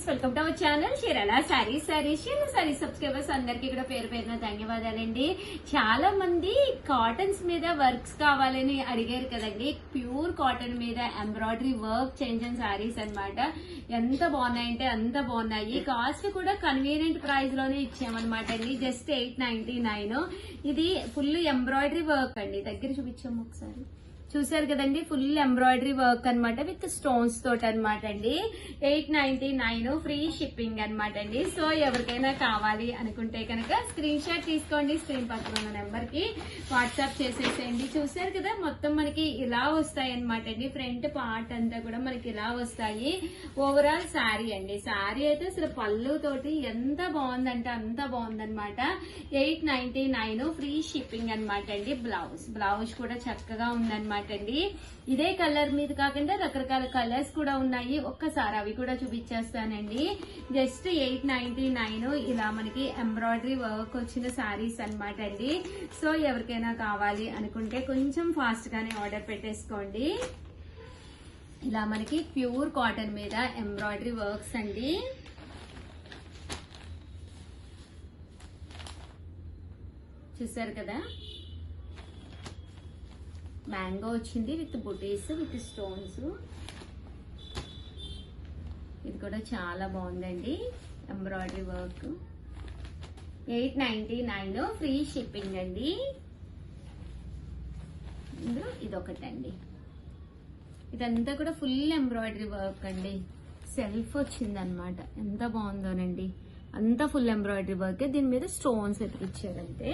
Friends, welcome to our channel Chirala sarees. Chirala sarees subscribers అందరికి కూడా పేరు పేరున ధన్యవాదాలండి. చాలా మంది కాటన్స్ మీద వర్క్స్ కావాలని అడిగారు కదండి. ప్యూర్ కాటన్ మీద ఎంబ్రాయిడరీ వర్క్ చేంజ్ సారీస్ అన్నమాట. ఎంత బాగున్నాయంటే అంత బాగున్నాయి. కాస్ట్ కూడా కన్వీనియంట్ ప్రైస్ లోనే ఇచ్చామన్నమాట అండి. జస్ట్ 899. ఇది ఫుల్ ఎంబ్రాయిడరీ వర్క్ అండి. దగ్గర చూపించాము ఒకసారి, చూసారు కదండి. ఫుల్ ఎంబ్రాయిడరీ వర్క్ అనమాట విత్ స్టోన్స్ తోటి అనమాట అండి. 899 ఫ్రీ షిప్పింగ్ అనమాట అండి. సో ఎవరికైనా కావాలి అనుకుంటే కనుక స్క్రీన్ షాట్ తీసుకోండి. స్క్రీన్ పక్కన ఉన్న నెంబర్ కి వాట్సాప్ చేసేసేయండి. చూసారు కదా, మొత్తం మనకి ఇలా వస్తాయి అనమాట అండి. ఫ్రంట్ పార్ట్ అంతా కూడా మనకి ఇలా వస్తాయి. ఓవరాల్ శారీ అండి. శారీ అయితే అసలు పళ్ళు తోటి ఎంత బాగుందంటే అంత బాగుందనమాట. 899 ఫ్రీ షిప్పింగ్ అనమాట అండి. బ్లౌజ్ కూడా చక్కగా ఉందన్నమాట అండి. ఇదే కలర్ మీద కాకుండా రకరకాల కలర్స్ కూడా ఉన్నాయి. ఒక్కసారి అవి కూడా చూపించేస్తానండి. జస్ట్ 899 ఇలా మనకి ఎంబ్రాయిడరీ వర్క్ వచ్చిన శారీస్ అనమాట అండి. సో ఎవరికైనా కావాలి అనుకుంటే కొంచెం ఫాస్ట్ గానే ఆర్డర్ పెట్టేసుకోండి. ఇలా మనకి ప్యూర్ కాటన్ మీద ఎంబ్రాయిడరీ వర్క్స్ అండి. చూసారు కదా, మ్యాంగో వచ్చింది విత్ బుటీస్ విత్ స్టోన్స్. ఇది కూడా చాలా బాగుందండి ఎంబ్రాయిడరీ వర్క్. 899 ఫ్రీ షిప్పింగ్ అండి. ఇందులో ఇదొకటండి. ఇదంతా కూడా ఫుల్ ఎంబ్రాయిడరీ వర్క్ అండి. సెల్ఫ్ వచ్చిందనమాట. ఎంత బాగుందోనండి. అంతా ఫుల్ ఎంబ్రాయిడరీ వర్క్. దీని మీద స్టోన్స్ ఎత్తిచ్చారంటే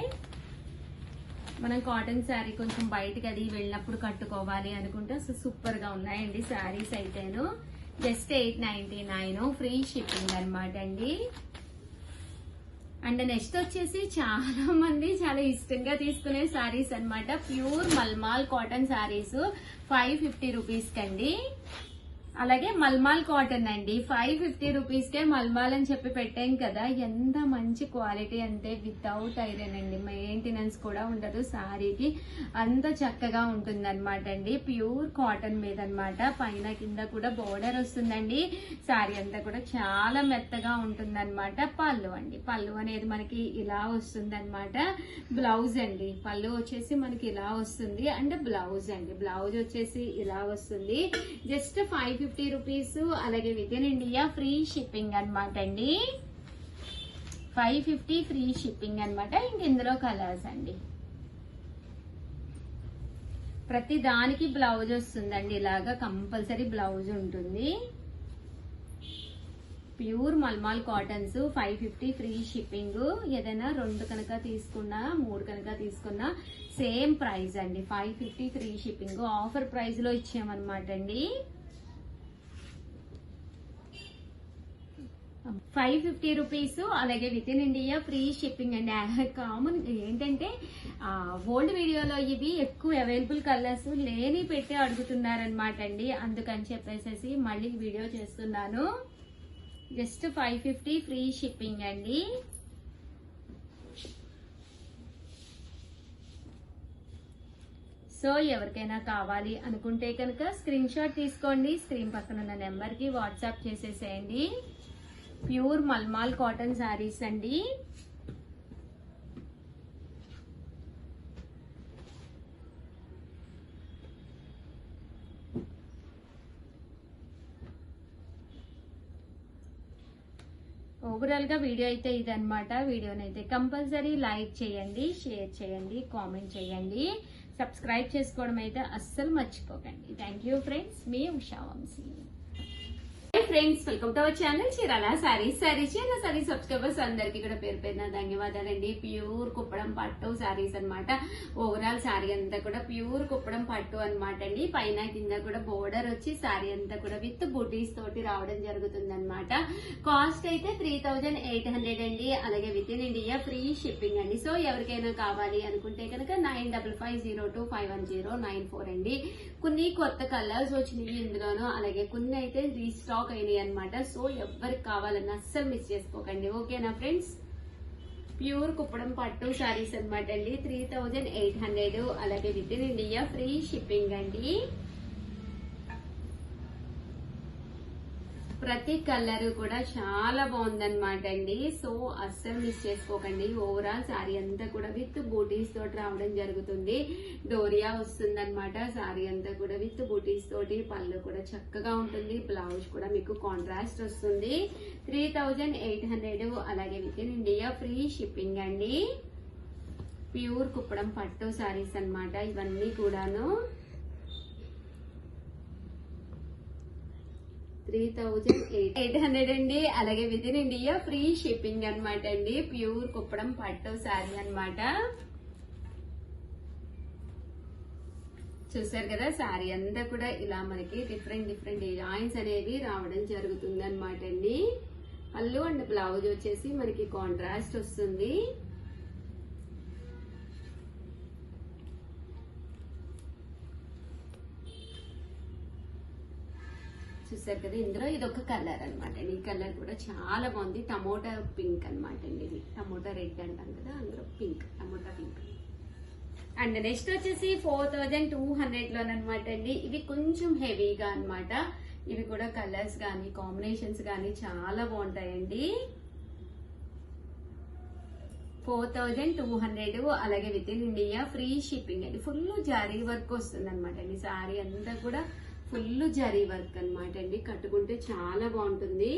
మనం కాటన్ శారీ కొంచెం బయటకి అది వెళ్ళినప్పుడు కట్టుకోవాలి అనుకుంటే సూపర్ గా ఉన్నాయండి శారీస్ అయితేను. జస్ట్ 899 ఫ్రీ షిప్పింగ్ అనమాట అండి. అండ్ నెక్స్ట్ వచ్చేసి చాలా మంది చాలా ఇష్టంగా తీసుకునే శారీస్ అనమాట. Pure mulmul cotton saris 550 rupees కండి. అలాగే మల్మాల్ కాటన్ అండి. 550 రూపీస్ కే మల్మాల్ అని చెప్పి పెట్టాం కదా. ఎంత మంచి క్వాలిటీ అంటే వితౌట్ ఐరన్ అండి. మెయింటెనెన్స్ కూడా ఉండదు శారీకి. అంత చక్కగా ఉంటుంది అనమాట అండి. ప్యూర్ కాటన్ మీద అనమాట. పైన కింద కూడా బోర్డర్ వస్తుందండి. శారీ అంతా కూడా చాలా మెత్తగా ఉంటుంది అనమాట. పళ్ళు అండి. పళ్ళు అనేది మనకి ఇలా వస్తుంది అనమాట. బ్లౌజ్ అండి. పళ్ళు వచ్చేసి మనకి ఇలా వస్తుంది. అండ్ బ్లౌజ్ అండి. బ్లౌజ్ వచ్చేసి ఇలా వస్తుంది. Just 550 rupees. అలాగే within India free shipping అనమాట అండి. 550 ఫ్రీ షిప్పింగ్ అనమాట. ఇంక ఇందులో కలర్స్ అండి. ప్రతి దానికి బ్లౌజ్ వస్తుందండి. ఇలాగా కంపల్సరీ బ్లౌజ్ ఉంటుంది. ప్యూర్ మల్మాల్ కాటన్స్ 550 ఫ్రీ షిప్పింగ్. ఏదైనా 2 కనుక తీసుకున్నా 3 కనుక తీసుకున్నా సేమ్ ప్రైస్ అండి. 550 ఫ్రీ షిప్పింగ్. ఆఫర్ ప్రైస్ లో ఇచ్చామన్నమాట అండి. 550 రూపీస్. అలాగే within India free shipping అండి. కామన్ ఏంటంటే ఓల్డ్ వీడియోలో ఇవి ఎక్కువ అవైలబుల్ కలర్స్ లేని పెట్టి అడుగుతున్నారనమాట అండి. అందుకని చెప్పేసి మళ్ళీ వీడియో చేస్తున్నాను. జస్ట్ 550 ఫ్రీ షిప్పింగ్ అండి. సో ఎవరికైనా కావాలి అనుకుంటే కనుక స్క్రీన్ షాట్ తీసుకోండి. స్క్రీన్ పక్కన ఉన్న నెంబర్ కి వాట్సాప్ చేసేసేయండి. ప్యూర్ మల్మాల్ కాటన్ శారీస్ అండి. ఓవరాల్ గా వీడియో అయితే ఇదన్నమాట. వీడియోనైతే కంపల్సరీ లైక్ చేయండి, షేర్ చేయండి, కామెంట్ చేయండి. సబ్స్క్రైబ్ చేసుకోవడం అయితే అస్సలు మర్చిపోకండి. Thank you friends. మీ Usha Vamsi. Friends, welcome to our channel Chirala sarees. Chirala sarees subscribers అందరికి కూడా పేరు పేరున ధన్యవాదాలండి. ప్యూర్ కుప్పడం పట్టు సారీస్ అనమాట. ఓవరాల్ శారీ అంతా కూడా ప్యూర్ కుప్పడం పట్టు అనమాట అండి. పైన కింద కూడా బోర్డర్ వచ్చి శారీ అంతా కూడా విత్ బూటీస్ తోటి రావడం జరుగుతుంది అనమాట. కాస్ట్ అయితే 3800 అండి. అలాగే within India free shipping అండి. సో ఎవరికైనా కావాలి అనుకుంటే కనుక 9550210994 అండి. కొన్ని కొత్త కలర్స్ వచ్చినాయి ఇందులోనూ. అలాగే కొన్ని అయితే రీస్టాక్ అయినాయి అనమాట. సో ఎవరికి కావాలన్నా అస్సలు మిస్ చేసుకోకండి. ఓకేనా ఫ్రెండ్స్. ప్యూర్ కుప్పడం పట్టు శారీస్ అనమాట అండి. 3800. అలాగే within India free shipping అండి. ప్రతి కలర్ కూడా చాలా బాగుందన్నమాట అండి. సో అస్సలు మిస్ చేసుకోకండి. ఓవరాల్ శారీ అంతా కూడా విత్ బూటీస్ తోటి రావడం జరుగుతుంది. డోరియా వస్తుంది అనమాట. శారీ అంతా కూడా విత్ బూటీస్ తోటి, పళ్ళు కూడా చక్కగా ఉంటుంది. బ్లౌజ్ కూడా మీకు కాంట్రాస్ట్ వస్తుంది. 3800, అలాగే within India free shipping అండి. ప్యూర్ కుప్పడం పట్టు శారీస్ అన్నమాట ఇవన్నీ కూడాను. 3800 అండి. అలాగే within India free shipping అనమాట అండి. ప్యూర్ కుప్పడం పట్టు శారీ అన్నమాట. చూసారు కదా, శారీ అంతా కూడా ఇలా మనకి డిఫరెంట్ డిజైన్స్ అనేవి రావడం జరుగుతుంది అనమాట అండి. పళ్ళు అండ్ బ్లౌజ్ వచ్చేసి మనకి కాంట్రాస్ట్ వస్తుంది. చూసారు కదా, ఇందులో ఇది ఒక కలర్ అనమాట అండి. ఈ కలర్ కూడా చాలా బాగుంది. టమోటా పింక్ అనమాట అండి. ఇది టమోటా రెడ్ అంటాం కదా, అందులో pink, tomato pink. And next వచ్చేసి 4200 లోనమాట అండి. ఇవి కొంచెం హెవీగా అన్నమాట. ఇవి కూడా కలర్స్ కానీ కాంబినేషన్స్ కానీ చాలా బాగుంటాయండి. 4200, అలాగే within India free shipping అండి. ఫుల్ జారీ వర్క్ వస్తుంది అనమాట అండి. శారీ అంతా కూడా ఫుల్ జరీ వర్క్ అనమాట అండి. కట్టుకుంటే చాలా బాగుంటుంది.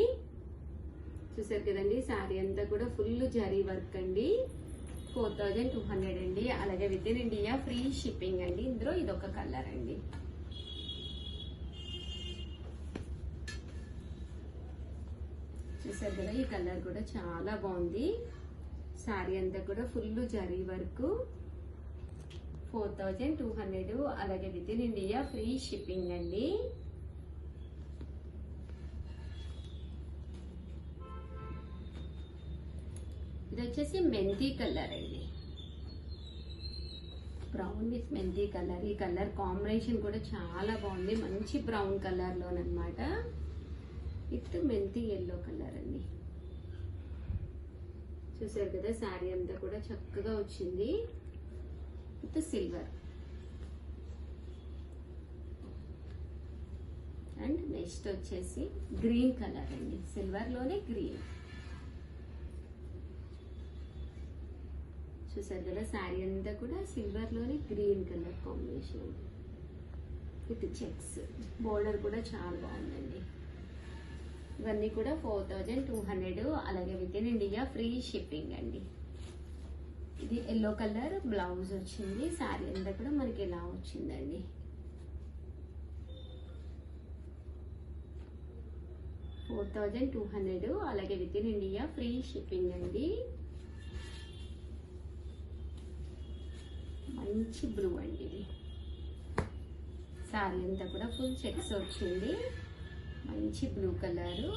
చూసారు కదండి, శారీ అంతా కూడా ఫుల్ జరీ వర్క్ అండి. 4200 అండి. అలాగే within India free shipping అండి. ఇందులో ఇదొక కలర్ అండి. చూసారు కదా, ఈ కలర్ కూడా చాలా బాగుంది. శారీ అంతా కూడా ఫుల్ జరీ వర్క్. 4200, అలాగే within India free shipping అండి. ఇది వచ్చేసి మెంతి కలర్ అండి. బ్రౌన్ విత్ మెంతి కలర్. ఈ కలర్ కాంబినేషన్ కూడా చాలా బాగుంది. మంచి బ్రౌన్ కలర్ లోనమాట. విత్ మెంతి ఎల్లో కలర్ అండి. చూసారు కదా, శారీ అంతా కూడా చక్కగా వచ్చింది విత్ సిల్వర్. అండ్ నెక్స్ట్ వచ్చేసి గ్రీన్ కలర్ అండి. సిల్వర్ లోనే గ్రీన్. చూసారు కదా, శారీ అంతా కూడా సిల్వర్ లోనే green colour combination with checks. Border కూడా చాలా బాగుందండి. ఇవన్నీ కూడా 4200, అలాగే within India free shipping అండి. ఇది ఎల్లో కలర్ బ్లౌజ్ వచ్చింది. శారీ అంతా కూడా మనకి ఇలా వచ్చిందండి. 4200, అలాగే within India free shipping అండి. మంచి బ్లూ అండి. ఇది శారీ అంతా కూడా ఫుల్ చెక్స్ వచ్చింది. మంచి బ్లూ కలరు.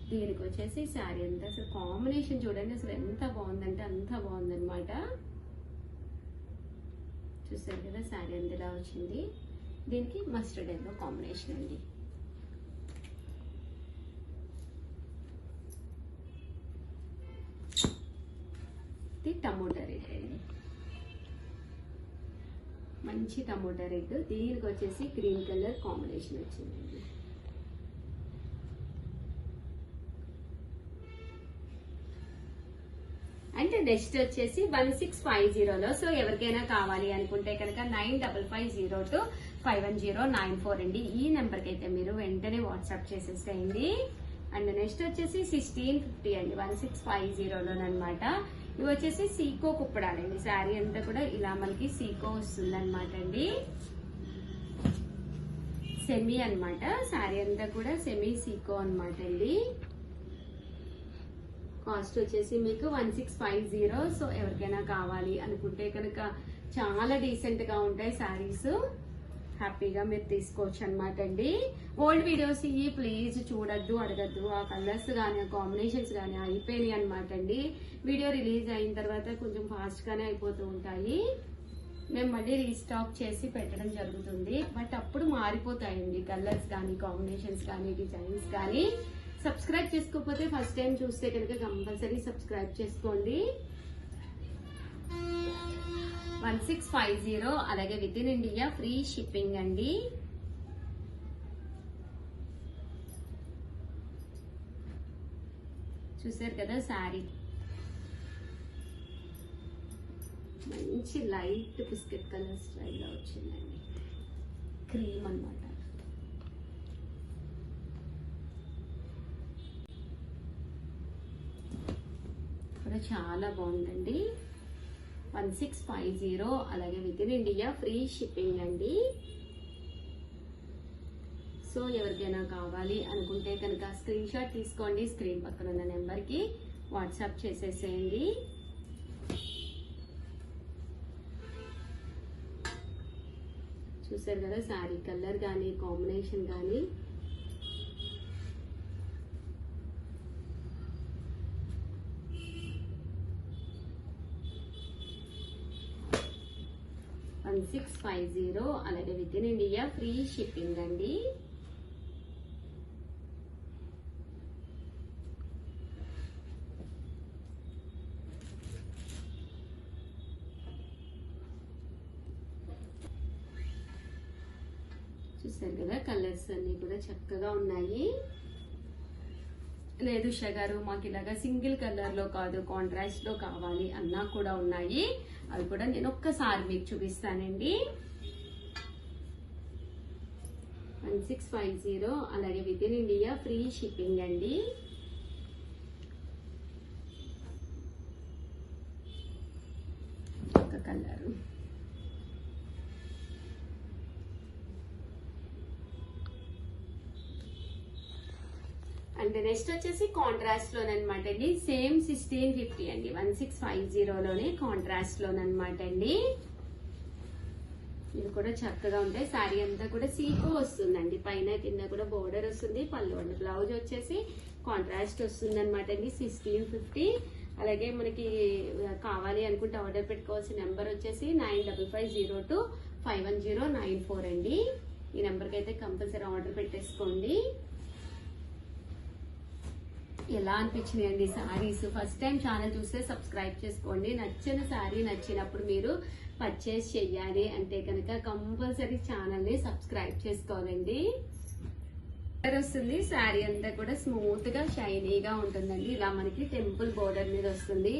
దీనికి వచ్చేసి శారీ అంతా అసలు కాంబినేషన్ చూడండి, అసలు ఎంత బాగుందంటే అంత బాగుందన్నమాట. చూసారు కదా, శారీ అంతా ఇలా వచ్చింది. దీనికి మస్టర్డ్ ఎల్లో కాంబినేషన్ అండి. ఇది టమోటా రెడ్ అండి. మంచి టమోటా రెడ్. దీనికి వచ్చేసి గ్రీన్ కలర్ కాంబినేషన్ వచ్చిందండి. అంటే నెక్స్ట్ వచ్చేసి 1650లో. సో ఎవరికైనా కావాలి అనుకుంటే కనుక 9550251094 అండి. ఈ నెంబర్కి అయితే మీరు వెంటనే వాట్సాప్ చేసేసేయండి. అండ్ నెక్స్ట్ వచ్చేసి 1650 అండి. 1650లోనమాట. ఇవి వచ్చేసి సీకో కుప్పడాలండి. శారీ అంతా కూడా ఇలా మనకి సీకో వస్తుంది అనమాట అండి. సెమీ అనమాట. శారీ అంతా కూడా సెమీ సీకో అనమాట అండి. కాస్ట్ వచ్చేసి మీకు 1650. సో ఎవరికైనా కావాలి అనుకుంటే కనుక చాలా డీసెంట్ గా ఉంటాయి శారీస్. హ్యాపీగా మీరు తీసుకోవచ్చు అనమాట అండి. ఓల్డ్ వీడియోస్ ఇవి ప్లీజ్ చూడొద్దు, అడగద్దు. ఆ కలర్స్ కానీ ఆ కాంబినేషన్స్ కానీ అయిపోయినాయి అనమాట అండి. వీడియో రిలీజ్ అయిన తర్వాత కొంచెం ఫాస్ట్ గానే అయిపోతూ ఉంటాయి. మేము మళ్ళీ రీస్టాక్ చేసి పెట్టడం జరుగుతుంది. బట్ అప్పుడు మారిపోతాయండి కలర్స్ కానీ కాంబినేషన్స్ కానీ డిజైన్స్ కానీ. సబ్స్క్రైబ్ చేసుకోకపోతే ఫస్ట్ టైం చూస్తే కనుక కంపల్సరీ సబ్స్క్రైబ్ చేసుకోండి. 1650, అలాగే within India free shipping అండి. చూసారు కదా శారీ మంచి లైట్ బిస్కెట్ కలర్ స్టైల్లో వచ్చిందండి, క్రీమ్ అన్నమాట. కూడా చాలా బాగుందండి. 1650, అలాగే within India free shipping అండి. సో ఎవరికైనా కావాలి అనుకుంటే కనుక స్క్రీన్ షాట్ తీసుకోండి, స్క్రీన్ పక్కన ఉన్న నెంబర్కి వాట్సాప్ చేసేసేయండి. చూసారు కదా శారీ కలర్ కానీ కాంబినేషన్ కానీ $1650, అలాగే within India free shipping అండి. చూసారు కదా కలర్స్ అన్ని కూడా చక్కగా ఉన్నాయి. లేదు ఉషా గారు మాకు ఇలాగా సింగిల్ కలర్ లో కాదు కాంట్రాస్ట్ లో కావాలి అన్నా కూడా ఉన్నాయి. అవి కూడా నేను ఒక్కసారి మీకు చూపిస్తానండి. 1650, అలాగే within India free shipping అండి. ఒక కలర్ అండ్ నెక్స్ట్ వచ్చేసి కాంట్రాస్ట్ లోనమాట అండి. సేమ్ 1650 అండి, 1650లోనే కాంట్రాస్ట్ లోనమాట అండి. ఇది కూడా చక్కగా ఉంటాయి. శారీ అంతా కూడా సీకో వస్తుందండి, పైన కింద కూడా బోర్డర్ వస్తుంది. పళ్ళు అండి, బ్లౌజ్ వచ్చేసి కాంట్రాస్ట్ వస్తుంది అనమాట అండి. 1650. అలాగే మనకి కావాలి అనుకుంటే ఆర్డర్ పెట్టుకోవాల్సిన నెంబర్ వచ్చేసి 9550251094 అండి. ఈ నెంబర్కి అయితే కంపల్సరీ ఆర్డర్ పెట్టేసుకోండి. ఎలా అనిపించినాయి అండి శారీస్? ఫస్ట్ టైం ఛానల్ చూస్తే సబ్స్క్రైబ్ చేసుకోండి. నచ్చిన శారీ నచ్చినప్పుడు మీరు పర్చేస్ చెయ్యాలి అంటే కనుక కంపల్సరీ ఛానల్ ని సబ్స్క్రైబ్ చేసుకోవాలండి. వస్తుంది శారీ అంతా కూడా స్మూత్ గా షైనీగా ఉంటుందండి. ఇలా మనకి టెంపుల్ బోర్డర్ మీద వస్తుంది.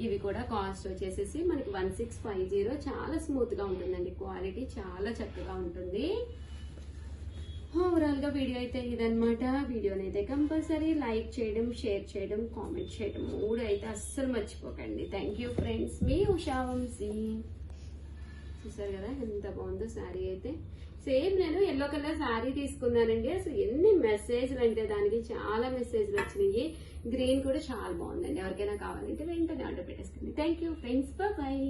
ఇవి కూడా కాస్ట్ వచ్చేసేసి మనకి 1650. చాలా స్మూత్ గా ఉంటుందండి, క్వాలిటీ చాలా చక్కగా ఉంటుంది. ఓవరాల్ గా వీడియో అయితే ఇదనమాట. వీడియోని అయితే కంపల్సరీ లైక్ చేయడం, షేర్ చేయడం, కామెంట్ చేయడం 3 అయితే అస్సలు మర్చిపోకండి. థ్యాంక్ యూ ఫ్రెండ్స్, మీ ఉషా వంశీ. చూసారు కదా ఎంత బాగుందో శారీ అయితే. సేమ్ నేను ఎల్లో కలర్ శారీ తీసుకున్నానండి. అసలు ఎన్ని మెసేజ్లు అంటే దానికి చాలా మెసేజ్లు వచ్చినాయి. గ్రీన్ కూడా చాలా బాగుందండి. ఎవరికైనా కావాలంటే వెంటనే ఆర్డర్ పెట్టేసుకోండి. Thank you friends, bye.